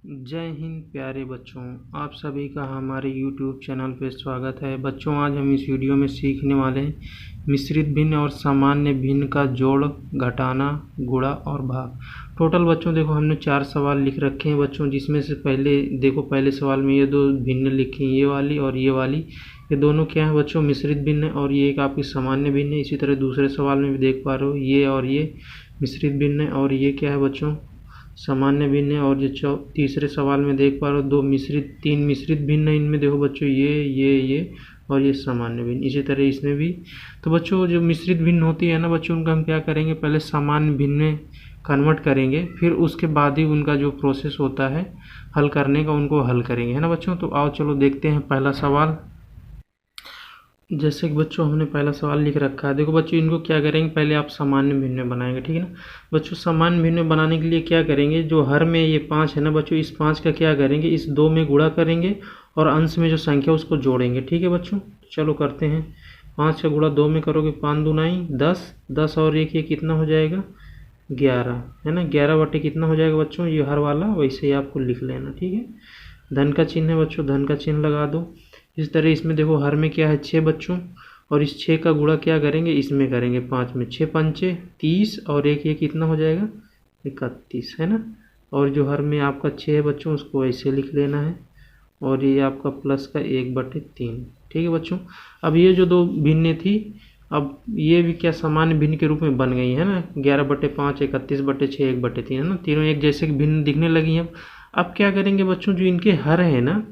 जय हिंद प्यारे बच्चों, आप सभी का हमारे YouTube चैनल पर स्वागत है। बच्चों, आज हम इस वीडियो में सीखने वाले हैं मिश्रित भिन्न और सामान्य भिन्न का जोड़, घटाना, गुणा और भाग। टोटल बच्चों देखो हमने 4 सवाल लिख रखे हैं बच्चों, जिसमें से पहले सवाल में ये 2 भिन्न लिखी हैं, ये वाली और ये वाली। ये दोनों क्या है बच्चों? मिश्रित भिन्न है और ये एक आपकी सामान्य भिन्न है। इसी तरह दूसरे सवाल में भी देख पा रहे हो, ये और ये मिश्रित भिन्न है और ये क्या है बच्चों? सामान्य भिन्न है। और जो तीसरे सवाल में देख पा रहे हो 3 मिश्रित भिन्न है। इनमें देखो बच्चों ये और ये सामान्य भिन्न। इसी तरह इसमें भी। तो बच्चों जो मिश्रित भिन्न होती है ना बच्चों, उनका हम क्या करेंगे? पहले सामान्य भिन्न में कन्वर्ट करेंगे, फिर उसके बाद ही उनका जो प्रोसेस होता है हल करने का, उनको हल करेंगे, है ना बच्चों। तो आओ चलो देखते हैं पहला सवाल। जैसे कि बच्चों हमने पहला सवाल लिख रखा है। देखो बच्चों, इनको क्या करेंगे? पहले आप सामान्य भिन्न में बनाएंगे, ठीक है ना बच्चों। सामान्य भिन्न में बनाने के लिए क्या करेंगे? जो हर में ये 5 है ना बच्चों, इस 5 का क्या करेंगे? इस 2 में गुणा करेंगे और अंश में जो संख्या उसको जोड़ेंगे, ठीक है बच्चों। चलो करते हैं। 5 का गुणा 2 में करोगे, 5 दूनाई 10, 10 और 1 ये कितना हो जाएगा? 11, है ना। 11 बटे कितना हो जाएगा बच्चों? ये हर वाला वैसे ही आपको लिख लेना, ठीक है। धन का चिन्ह है बच्चों, धन का चिन्ह लगा दो। इस तरह इसमें देखो हर में क्या है? 6 बच्चों, और इस 6 का गुणा क्या करेंगे? इसमें करेंगे 5 में। 6 पंचे 30 और 1 ये कितना हो जाएगा? 31, है ना। और जो हर में आपका 6 है बच्चों, उसको ऐसे लिख लेना है। और ये आपका प्लस का 1/3, ठीक है बच्चों। अब ये जो 2 भिन्न थी, अब ये भी क्या सामान्य भिन्न के रूप में बन गई है ना। 11/5, 31/6, 1/3, है ना। तीनों एक जैसे भिन्न दिखने लगी हैं। अब क्या करेंगे बच्चों? जो इनके हर है ना,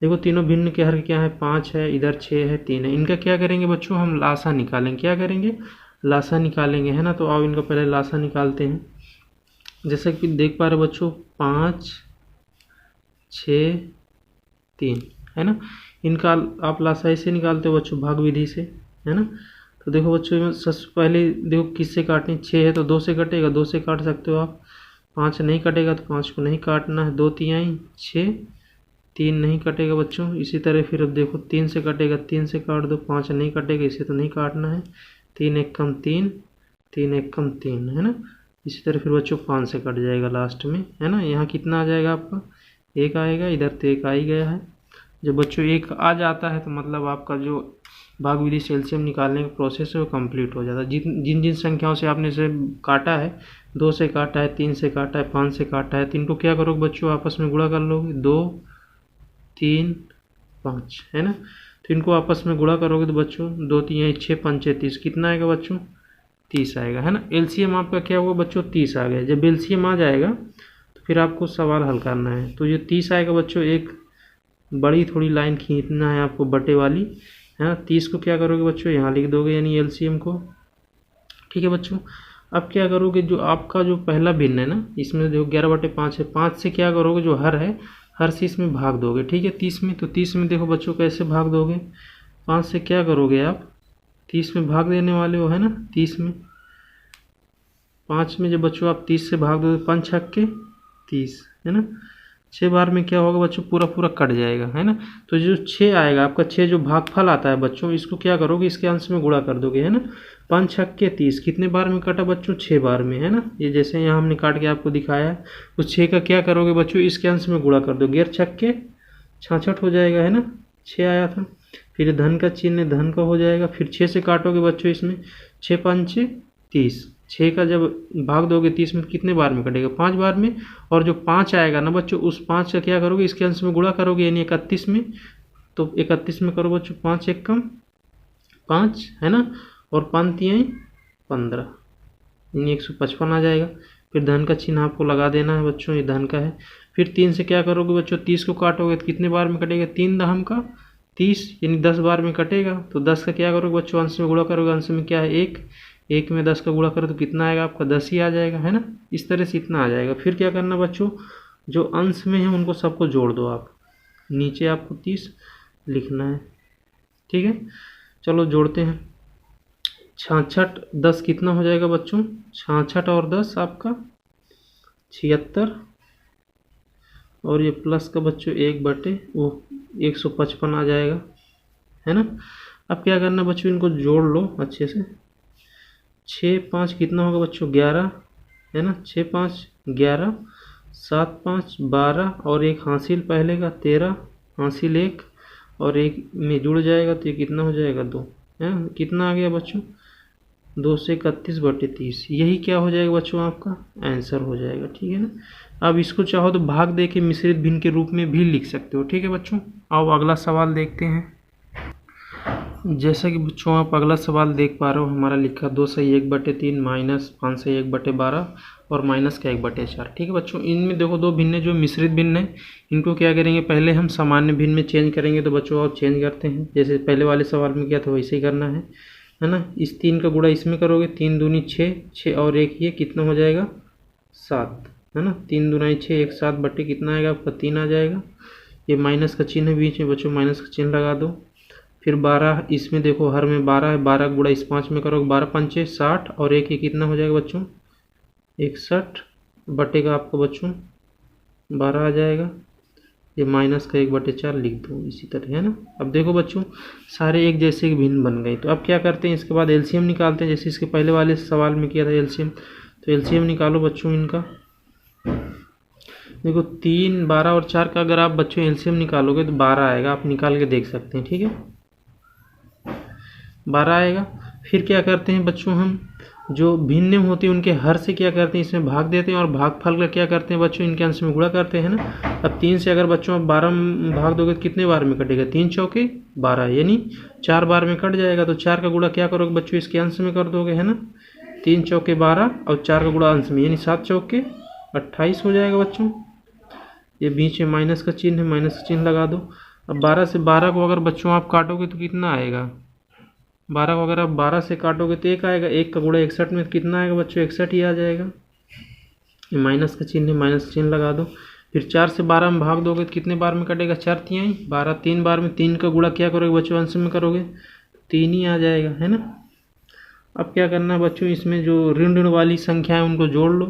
देखो तीनों भिन्न के हर क्या है? 5 है, इधर 6 है, 3 है। इनका क्या करेंगे बच्चों? हम लासा निकालेंगे। क्या करेंगे? लासा निकालेंगे, है ना। तो आओ इनका पहले लासा निकालते हैं। जैसा कि देख पा रहे बच्चों, 5, 6, 3, है ना। इनका आप लासा ऐसे निकालते हो बच्चों, भाग विधि से, है ना। तो देखो बच्चों, सबसे पहले देखो किससे काटनी? 6 है तो 2 से कटेगा, 2 से काट सकते हो आप। 5 नहीं कटेगा तो 5 को नहीं काटना है। 2 तिहाई 6, 3 नहीं कटेगा बच्चों। इसी तरह फिर अब देखो 3 से कटेगा, 3 से काट दो। 5 नहीं कटेगा, इसे तो नहीं काटना है। 3 एक कम 3, 3 एक कम 3, है ना। इसी तरह फिर बच्चों 5 से कट जाएगा लास्ट में, है ना। यहाँ कितना आ जाएगा आपका? 1 आएगा। इधर तो 1 आ ही गया है। जब बच्चों 1 आ जाता है तो मतलब आपका जो भाग विधि से एलसीएम निकालने का प्रोसेस है वो कंप्लीट हो जाता है। जिन जिन संख्याओं से आपने इसे काटा है, 2 से काटा है, 3 से काटा है, 5 से काटा है, तो इनको क्या करोगे बच्चों? आपस में गुणा कर लोगे। 2, 3, 5, है ना। तो इनको आपस में गुणा करोगे तो बच्चों 2 3 6 5 30, कितना आएगा बच्चों? 30 आएगा, है ना। एलसीएम आपका क्या हुआ बच्चों? 30 आ गया। जब एलसीएम आ जाएगा तो फिर आपको सवाल हल करना है। तो ये 30 आएगा बच्चों, एक बड़ी थोड़ी लाइन खींचना है आपको बटे वाली, है ना। 30 को क्या करोगे बच्चों? यहाँ लिख दोगे, यानी एलसीएम को, ठीक है बच्चों। अब क्या करोगे? जो आपका जो पहला भिन्न है ना, इसमें देखो 11/5 है। 5 से क्या करोगे? जो हर है, हर से इसमें भाग दोगे, ठीक है, 30 में। तो 30 में देखो बच्चों कैसे भाग दोगे? 5 से क्या करोगे आप? 30 में भाग देने वाले हो, है ना। 30 में 5 में जब बच्चों आप 30 से भाग दोगे, 5 छक्के 30, है ना। 6 बार में क्या होगा बच्चों? पूरा पूरा कट जाएगा, है ना। तो जो 6 आएगा आपका, 6 जो भागफल आता है बच्चों, इसको क्या करोगे? इसके अंश में गुणा कर दोगे, है ना। 5 छक्के 30 कितने बार में कटा बच्चों? 6 बार में, है ना। ये जैसे यहाँ हमने काट के आपको दिखाया है। उस 6 का क्या करोगे बच्चों? इसके अंश में गुणा कर दो। 11 छक्के 66 हो जाएगा, है ना। 6 आया था। फिर धन का चिन्ह धन का हो जाएगा। फिर 6 से काटोगे बच्चों, इसमें 6 पंचे 30। 6 का जब भाग दोगे 30 में, कितने बार में कटेगा? 5 बार में। और जो 5 आएगा ना बच्चों, उस 5 का क्या करोगे? इसके अंश में गुणा करोगे, यानी 31 में। तो 31 में करो बच्चों, 5 एक कम 5, है ना। और 5 तिहाई 15, यानी 155 आ जाएगा। फिर धन का चिन्ह आपको लगा देना है बच्चों, ये धन का है। फिर 3 से क्या करोगे बच्चों? 30 को काटोगे तो कितने बार में कटेगा? 3 दहम का 30, यानी 10 बार में कटेगा। तो 10 का क्या करोगे बच्चों? अंश में गुणा करोगे। अंश में क्या है? 1, 1 में 10 का गुणा करो तो कितना आएगा आपका? 10 ही आ जाएगा, है ना। इस तरह से इतना आ जाएगा। फिर क्या करना बच्चों? जो अंश में है उनको सबको जोड़ दो आप। नीचे आपको 30 लिखना है, ठीक है। चलो जोड़ते हैं। 66 10 कितना हो जाएगा बच्चों? 66 और 10 आपका 76, और ये प्लस का बच्चों 1/155 आ जाएगा, है ना। अब क्या करना बच्चों? इनको जोड़ लो अच्छे से। 6 5 कितना होगा बच्चों? 11, है ना। 6 5 11, 7 5 12 और एक हासिल पहले का 13, हासिल 1 और एक में जुड़ जाएगा तो ये कितना हो जाएगा 2 है। कितना आ गया बच्चों 231/30। यही क्या हो जाएगा बच्चों आपका आंसर हो जाएगा। ठीक है ना। अब इसको चाहो तो भाग दे के मिश्रित भिन्न के रूप में भी लिख सकते हो। ठीक है बच्चों। आओ अगला सवाल देखते हैं। जैसा कि बच्चों आप अगला सवाल देख पा रहे हो, हमारा लिखा 2 सही 1/3 माइनस 5 सही 1/12 और माइनस का 1/4। ठीक है बच्चों। इनमें देखो दो भिन्न जो मिश्रित भिन्न है, इनको क्या करेंगे पहले हम सामान्य भिन्न में चेंज करेंगे। तो बच्चों आप चेंज करते हैं, जैसे पहले वाले सवाल में किया था वैसे ही करना है ना। इस 3 का गुणा इसमें करोगे, 3 दूनी 6, 6 और 1 ये कितना हो जाएगा 7 है ना। 3 दूना 6, 1 7 बट्टे कितना आएगा आपका 3 आ जाएगा। ये माइनस का चिन्ह है बीच में बच्चों, माइनस का चिन्ह लगा दो। फिर 12 इसमें देखो हर में 12 है, 12 गुणा इस 5 में करोगे 12 पंचे 60 और 1 ये कितना हो जाएगा बच्चों 61 बटे का आपको बच्चों 12 आ जाएगा। ये माइनस का 1/4 लिख दो इसी तरह है ना। अब देखो बच्चों सारे एक जैसे भिन्न बन गए। तो अब क्या करते हैं इसके बाद एलसीएम निकालते हैं, जैसे इसके पहले वाले सवाल में किया था एलसीएम। तो एलसीएम निकालो बच्चों इनका। देखो 3 12 और 4 का अगर आप बच्चों एलसीएम निकालोगे तो 12 आएगा, आप निकाल के देख सकते हैं। ठीक है 12 आएगा। फिर क्या करते हैं बच्चों हम जो भिन्न होते हैं उनके हर से क्या करते हैं इसमें भाग देते हैं और भागफल का क्या करते हैं बच्चों इनके अंश में गुणा करते हैं ना। अब 3 से अगर बच्चों आप 12 में भाग दोगे तो कितने बार में कटेगा 3 चौके 12 यानी 4 बार में कट जाएगा। तो 4 का गुणा क्या करोगे बच्चों इसके अंश में कर दोगे है ना। 3 चौके 12 और 4 का गुणा अंश में यानी 7 चौके 28 हो जाएगा बच्चों। ये बीच में माइनस का चिन्ह है, माइनस का चिन्ह लगा दो। अब 12 से 12 को अगर बच्चों आप काटोगे तो कितना आएगा 12 को अगर आप 12 से काटोगे तो 1 आएगा। 1 का गुणा 61 में कितना आएगा बच्चों 61 ही आ जाएगा। ये माइनस का चिन्ह है, माइनस का चिन्ह लगा दो। फिर 4 से 12 में भाग दोगे तो कितने बार में कटेगा 4 तिहाई 12, 3 बार में। 3 का गुणा क्या करोगे बच्चों अंश में करोगे 3 ही आ जाएगा है ना। अब क्या करना है बच्चों इसमें जो ऋण ऋण वाली संख्या है उनको जोड़ लो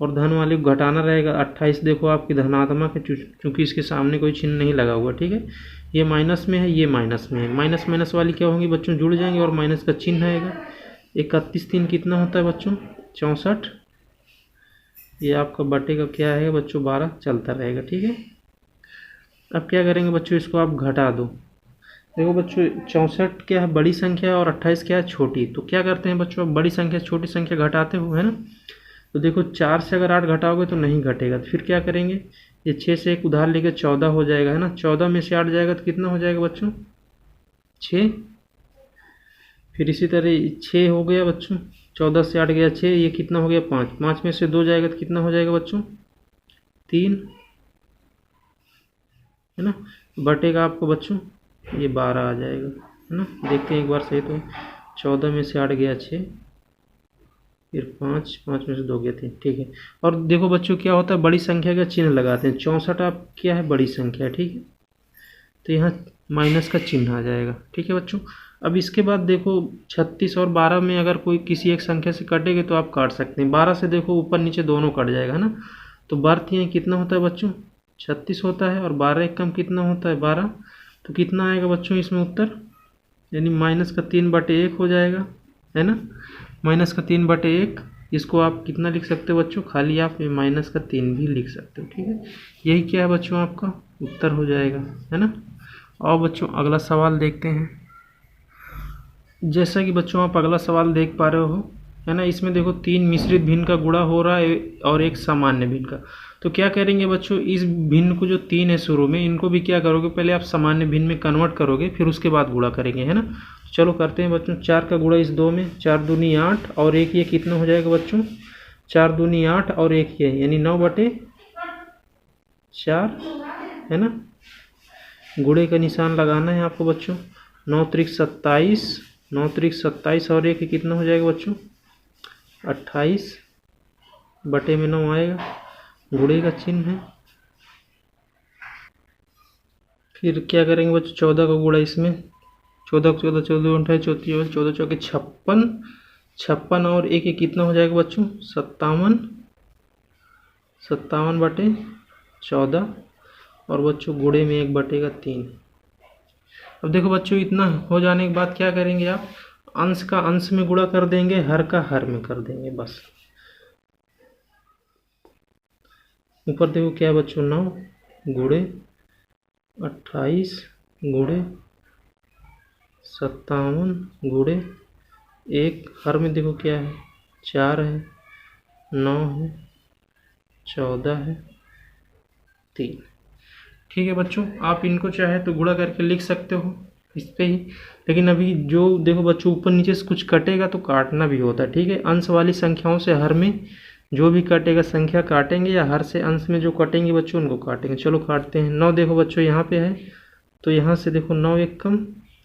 और धन वाले को घटाना रहेगा। 28 देखो आपकी धनात्मक है चूँकि इसके सामने कोई चिन्ह नहीं लगा हुआ। ठीक है ये माइनस में है, ये माइनस में है। माइनस माइनस वाली क्या होंगी बच्चों जुड़ जाएंगे और माइनस का चिन्ह आएगा। 31 3 कितना होता है बच्चों 64। ये आपका बटे का क्या है बच्चों 12 चलता रहेगा। ठीक है अब क्या करेंगे बच्चों इसको आप घटा दो। देखो बच्चों 64 क्या है बड़ी संख्या है और 28 क्या है छोटी। तो क्या करते हैं बच्चों बड़ी संख्या छोटी संख्या घटाते हो है ना। तो देखो 4 से अगर 8 घटाओगे तो नहीं घटेगा। तो फिर क्या करेंगे ये 6 से एक उधार लेकर 14 हो जाएगा है ना। 14 में से 8 जाएगा तो कितना हो जाएगा बच्चों 6। फिर इसी तरह 6 हो गया बच्चों, 14 से 8 गया 6, ये कितना हो गया 5। 5 में से 2 जाएगा तो कितना हो जाएगा बच्चों 3 है ना। बटेगा आपको बच्चों ये 12 आ जाएगा है ना। देखते हैं एक बार सही तो 14 में से 8 गया 6, फिर 5 5 में से 2 गए थे। ठीक है और देखो बच्चों क्या होता है बड़ी संख्या का चिन्ह लगाते हैं। 64 आप क्या है बड़ी संख्या है। ठीक है तो यहाँ माइनस का चिन्ह आ जाएगा। ठीक है बच्चों। अब इसके बाद देखो 36 और 12 में अगर कोई किसी एक संख्या से कटेगा तो आप काट सकते हैं। 12 से देखो ऊपर नीचे दोनों कट जाएगा है ना। तो बर्थ यहाँ कितना होता है बच्चों 36 होता है और 12 एक कम कितना होता है 12। तो कितना आएगा बच्चों इसमें उत्तर यानी माइनस का 3/1 हो जाएगा है ना। माइनस का 3/1 इसको आप कितना लिख सकते हो बच्चों खाली आप माइनस का 3 भी लिख सकते हो। ठीक है यही क्या है बच्चों आपका उत्तर हो जाएगा है ना। और बच्चों अगला सवाल देखते हैं। जैसा कि बच्चों आप अगला सवाल देख पा रहे हो है ना। इसमें देखो 3 मिश्रित भिन्न का गुणा हो रहा है और एक सामान्य भिन्न का। तो क्या करेंगे बच्चों इस भिन्न को जो 3 है शुरू में इनको भी क्या करोगे पहले आप सामान्य भिन्न में कन्वर्ट करोगे फिर उसके बाद गुणा करेंगे है ना। चलो करते हैं बच्चों। 4 का गुणा इस 2 में 4 दूनी 8 और 1 ये कितना हो जाएगा बच्चों 4 दूनी 8 और 1 ये यानी 9/4 है ना। गुणे का निशान लगाना है आपको बच्चों। 9 त्रिक 27, 9 त्रिक 27 और 1 कितना हो जाएगा बच्चों 28 बटे में 9 आएगा। गुणे का चिन्ह है। फिर क्या करेंगे बच्चों 14 का गुणा इसमें 14 14 14 28 34 14 चौके 56, 56 और 1 कितना हो जाएगा बच्चों 57, 57/14 और बच्चों गुणे में 1/3। अब देखो बच्चों इतना हो जाने के बाद क्या करेंगे आप अंश का अंश में गुणा कर देंगे, हर का हर में कर देंगे बस। ऊपर देखो क्या है बच्चों, 9 गुणे 28 गुणे 57 गुणे 1, हर में देखो क्या है, 4 है, 9 है, 14 है, 3। ठीक है बच्चों, आप इनको चाहे तो गुणा करके लिख सकते हो इस पे ही। लेकिन अभी जो देखो बच्चों, ऊपर नीचे से कुछ कटेगा तो काटना भी होता है। ठीक है, अंश वाली संख्याओं से हर में जो भी कटेगा संख्या काटेंगे, या हर से अंश में जो कटेंगे बच्चों उनको काटेंगे। चलो काटते हैं। 9 देखो बच्चों यहाँ पे है, तो यहाँ से देखो 9 एक कम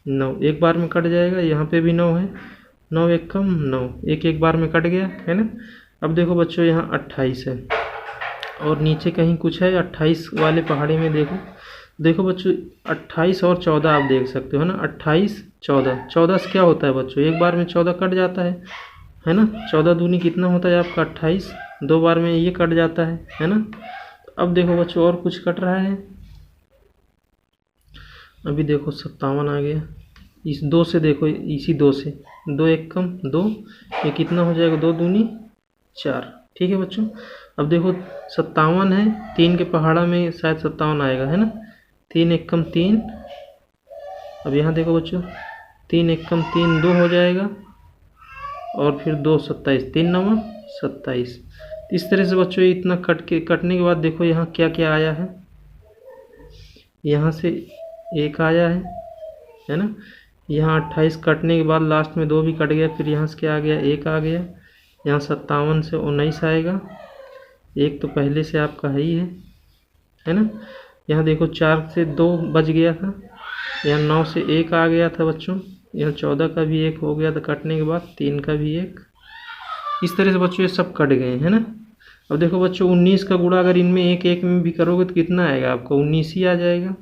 9, एक बार में कट जाएगा। यहाँ पे भी 9 है, 9 एक कम 9, एक बार में कट गया है ना। अब देखो बच्चों यहाँ 28 है, और नीचे कहीं कुछ है 28 वाले पहाड़ी में देखो बच्चों 28 और 14 आप देख सकते हो ना, 28 14, 14 से क्या होता है बच्चों, एक बार में 14 कट जाता है ना। 14 दूनी कितना होता है आपका 28, 2 बार में ये कट जाता है ना। अब देखो बच्चों और कुछ कट रहा है, अभी देखो 57 आ गया। इस 2 से देखो, इसी 2 से 2 एक कम 2, ये कितना हो जाएगा, 2 दूनी 4। ठीक है बच्चों, अब देखो 57 है, 3 के पहाड़ा में शायद 57 आएगा है ना। 3 एक कम 3, अब यहाँ देखो बच्चों 3 एक कम 3 2 हो जाएगा, और फिर 2 27, 3 9 27। इस तरह से बच्चों इतना कटने के बाद देखो यहाँ क्या क्या आया है। यहाँ से 1 आया है ना। यहाँ 28 कटने के बाद लास्ट में 2 भी कट गया, फिर यहाँ से क्या आ गया, 1 आ गया। यहाँ 57 से 19 आएगा, 1 तो पहले से आपका है ना। यहाँ देखो 4 से 2 बच गया था, यहाँ 9 से 1 आ गया था बच्चों, यहाँ 14 का भी 1 हो गया था कटने के बाद, 3 का भी 1। इस तरह से बच्चों ये सब कट गए है ना। अब देखो बच्चों 19 का गुणा अगर इनमें एक एक में भी करोगे तो कितना आएगा आपको, 19 ही आ जाएगा।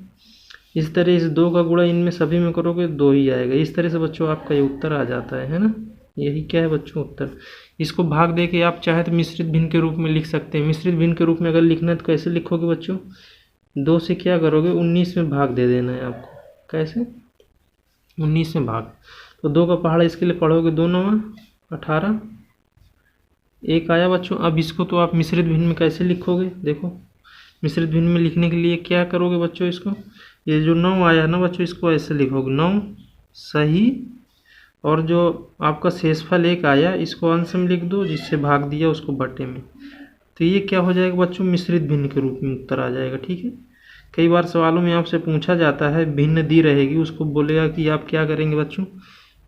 इस तरह इस 2 का गुणा इनमें सभी में करोगे 2 ही आएगा। इस तरह से बच्चों आपका ये उत्तर आ जाता है ना। यही क्या है बच्चों, उत्तर। इसको भाग दे के आप चाहे तो मिश्रित भिन्न के रूप में लिख सकते हैं। मिश्रित भिन्न के रूप में अगर लिखना है तो कैसे लिखोगे बच्चों, 2 से क्या करोगे, 19 में भाग दे देना है आपको। कैसे, 19 में भाग, तो 2 का पहाड़ा इसके लिए पढ़ोगे, 2 9 18, 1 आया बच्चों। अब इसको तो आप मिश्रित भिन्न में कैसे लिखोगे, देखो मिश्रित भिन्न में लिखने के लिए क्या करोगे बच्चों, इसको ये जो 9 आया ना बच्चों, इसको ऐसे लिखोगे 9 सही, और जो आपका शेषफल 1 आया इसको अंश में लिख दो, जिससे भाग दिया उसको बटे में। तो ये क्या हो जाएगा बच्चों, मिश्रित भिन्न के रूप में उत्तर आ जाएगा। ठीक है, कई बार सवालों में आपसे पूछा जाता है, भिन्न दी रहेगी, उसको बोलेगा कि आप क्या करेंगे बच्चों,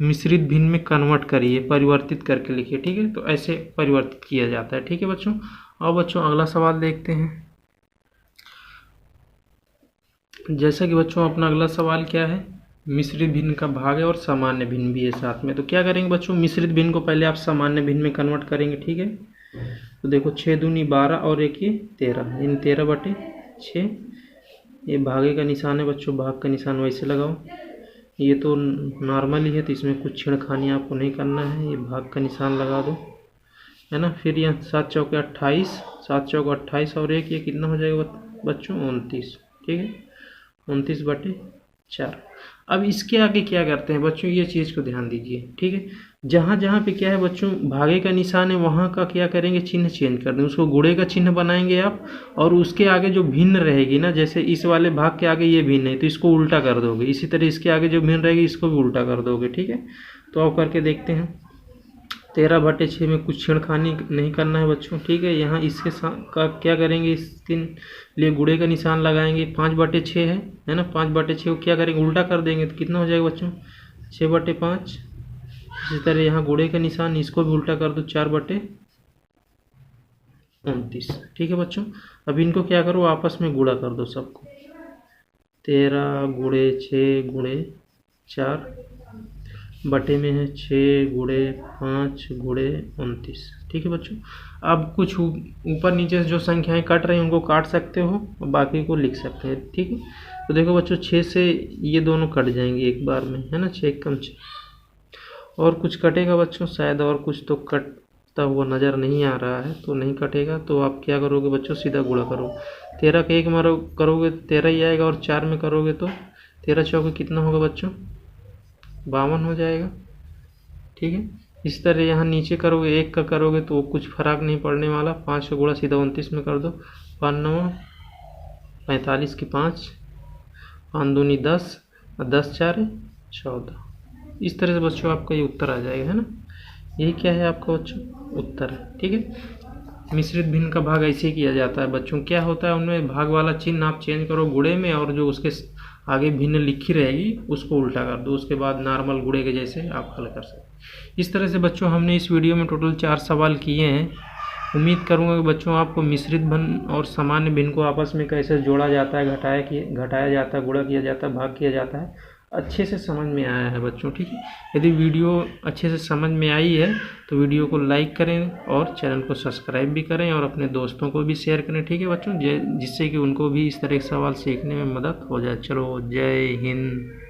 मिश्रित भिन्न में कन्वर्ट करिए, परिवर्तित करके लिखिए। ठीक है, तो ऐसे परिवर्तित किया जाता है। ठीक है बच्चों, और बच्चों अगला सवाल देखते हैं। जैसा कि बच्चों अपना अगला सवाल क्या है, मिश्रित भिन्न का भाग है और सामान्य भिन्न भी है साथ में। तो क्या करेंगे बच्चों, मिश्रित भिन्न को पहले आप सामान्य भिन्न में कन्वर्ट करेंगे। ठीक है, तो देखो 6 दूनी 12 और 1 ये 13, इन 13 बटे 6, ये भागे का निशान है बच्चों, भाग का निशान वैसे लगाओ। ये तो नॉर्मल ही है, तो इसमें कुछ छेड़खानी आपको नहीं करना है, ये भाग का निशान लगा दो, है ना। फिर यहाँ 7 चौके 28, 7 चौक 28 और 1, ये कितना हो जाएगा बच्चों, 29। ठीक है, 29 बटे 4। अब इसके आगे क्या करते हैं बच्चों, ये चीज़ को ध्यान दीजिए। ठीक है, जहाँ जहाँ पे क्या है बच्चों भागे का निशान है, वहाँ का क्या करेंगे, चिन्ह चेंज कर देंगे, उसको गुणे का चिन्ह बनाएंगे आप, और उसके आगे जो भिन्न रहेगी ना, जैसे इस वाले भाग के आगे ये भिन्न है तो इसको उल्टा कर दोगे, इसी तरह इसके आगे जो भिन्न रहेगी इसको भी उल्टा कर दोगे। ठीक है, तो आप करके देखते हैं। 13 बटे 6 में कुछ छेड़खानी नहीं करना है बच्चों। ठीक है, यहाँ इसके का क्या करेंगे, इसके लिए गुणे का निशान लगाएंगे। 5 बटे 6 है ना, 5 बटे 6 को क्या करेंगे, उल्टा कर देंगे, तो कितना हो जाएगा बच्चों, 6 बटे 5। इसी तरह यहाँ गुणे का निशान, इसको भी उल्टा कर दो, 4 बटे 29। ठीक है बच्चों, अब इनको क्या करो, आपस में गुणा कर दो सबको। 13 गुणे 6 गुणे 4 बटे में है 6 गुणे 5 गुणे 29। ठीक है बच्चों, अब कुछ ऊपर नीचे से जो संख्याएं कट रही हैं उनको काट सकते हो, और बाकी को लिख सकते हैं। ठीक है, तो देखो बच्चों 6 से ये दोनों कट जाएंगे एक बार में, है ना, 6 कम 6। और कुछ कटेगा बच्चों शायद, और कुछ तो कटता हुआ नज़र नहीं आ रहा है, तो नहीं कटेगा। तो आप क्या करोगे बच्चों, सीधा गुणा करो। 13 के 1 में करोगे 13 ही आएगा, और 4 में करोगे तो 13 चौके कितना होगा बच्चों, 52 हो जाएगा। ठीक है, इस तरह यहाँ नीचे करोगे 1 का करोगे तो कुछ फर्क नहीं पड़ने वाला, 5 का गुणा सीधा 29 में कर दो, 5 9 45 की 5, 5 दूनी 10 और 10 4 14। इस तरह से बच्चों आपका ये उत्तर आ जाएगा, है ना। यही क्या है आपका बच्चों उत्तर है, ठीक है। मिश्रित भिन्न का भाग ऐसे ही किया जाता है बच्चों। क्या होता है उनमें भाग वाला चिन्ह आप चेंज करो गुणे में, और जो उसके आगे भिन्न लिखी रहेगी उसको उल्टा कर दो, उसके बाद नॉर्मल गुणे के जैसे आप हल कर सकते। इस तरह से बच्चों हमने इस वीडियो में टोटल 4 सवाल किए हैं। उम्मीद करूंगा कि बच्चों आपको मिश्रित भिन्न और सामान्य भिन्न को आपस में कैसे जोड़ा जाता है, घटाया जाता है, गुणा किया जाता है, भाग किया जाता है, अच्छे से समझ में आया है बच्चों, ठीक है। यदि वीडियो अच्छे से समझ में आई है तो वीडियो को लाइक करें और चैनल को सब्सक्राइब भी करें और अपने दोस्तों को भी शेयर करें, ठीक है बच्चों, जिससे कि उनको भी इस तरह के सवाल सीखने में मदद हो जाए। चलो, जय हिंद।